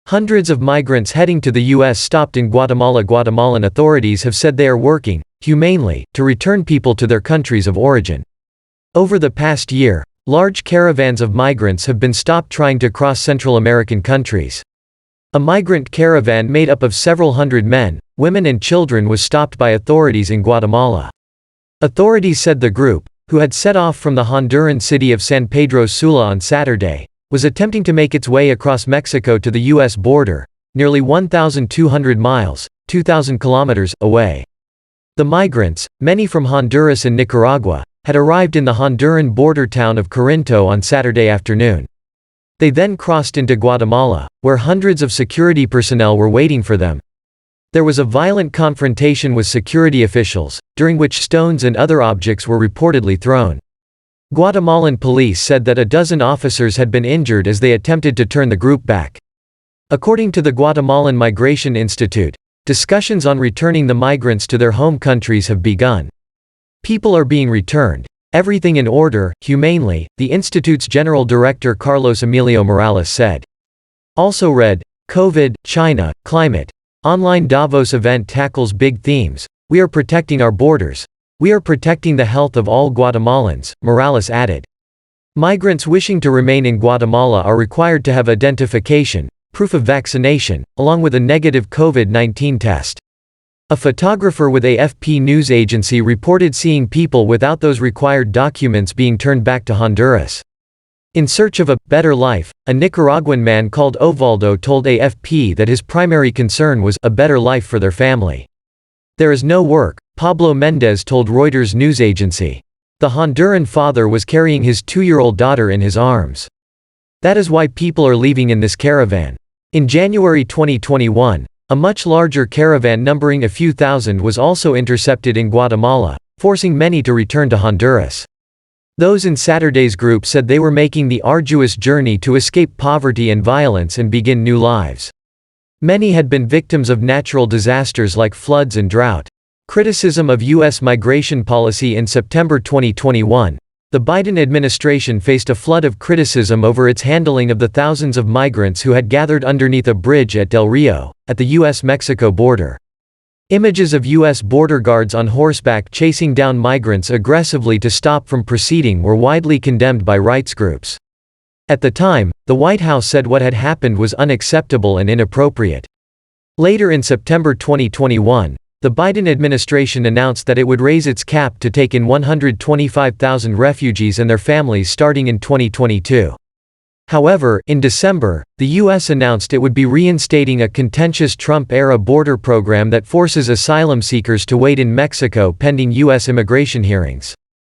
Hundreds of migrants heading to the U.S. stopped in Guatemala. Guatemalan authorities have said they are working, humanely, to return people to their countries of origin. Over the past year, large caravans of migrants have been stopped trying to cross Central American countries. A migrant caravan made up of several hundred men, women and children was stopped by authorities in Guatemala. Authorities said the group, who had set off from the Honduran city of San Pedro Sula on Saturday, was attempting to make its way across Mexico to the U.S. border, nearly 1,200 miles, 2,000 kilometers, away. The migrants, many from Honduras and Nicaragua, had arrived in the Honduran border town of Corinto on Saturday afternoon. They then crossed into Guatemala, where hundreds of security personnel were waiting for them. There was a violent confrontation with security officials, during which stones and other objects were reportedly thrown. Guatemalan police said that a dozen officers had been injured as they attempted to turn the group back. According to the Guatemalan Migration Institute, discussions on returning the migrants to their home countries have begun. People are being returned. Everything in order, humanely, the Institute's General Director Carlos Emilio Morales said. Also read, COVID, China, climate. Online Davos event tackles big themes. We are protecting our borders. We are protecting the health of all Guatemalans, Morales added. Migrants wishing to remain in Guatemala are required to have identification, proof of vaccination, along with a negative COVID-19 test. A photographer with AFP news agency reported seeing people without those required documents being turned back to Honduras. In search of a better life, a Nicaraguan man called Ovaldo told AFP that his primary concern was a better life for their family. There is no work, Pablo Mendez told Reuters news agency. The Honduran father was carrying his 2-year-old daughter in his arms. That is why people are leaving in this caravan. In January 2021, a much larger caravan numbering a few thousand was also intercepted in Guatemala, forcing many to return to Honduras. Those in Saturday's group said they were making the arduous journey to escape poverty and violence and begin new lives. Many had been victims of natural disasters like floods and drought. Criticism of U.S. migration policy. In September 2021, the Biden administration faced a flood of criticism over its handling of the thousands of migrants who had gathered underneath a bridge at Del Rio, at the U.S.-Mexico border. Images of U.S. border guards on horseback chasing down migrants aggressively to stop from proceeding were widely condemned by rights groups. At the time, the White House said what had happened was unacceptable and inappropriate. Later in September 2021, the Biden administration announced that it would raise its cap to take in 125,000 refugees and their families starting in 2022. However, in December, the U.S. announced it would be reinstating a contentious Trump-era border program that forces asylum seekers to wait in Mexico pending U.S. immigration hearings.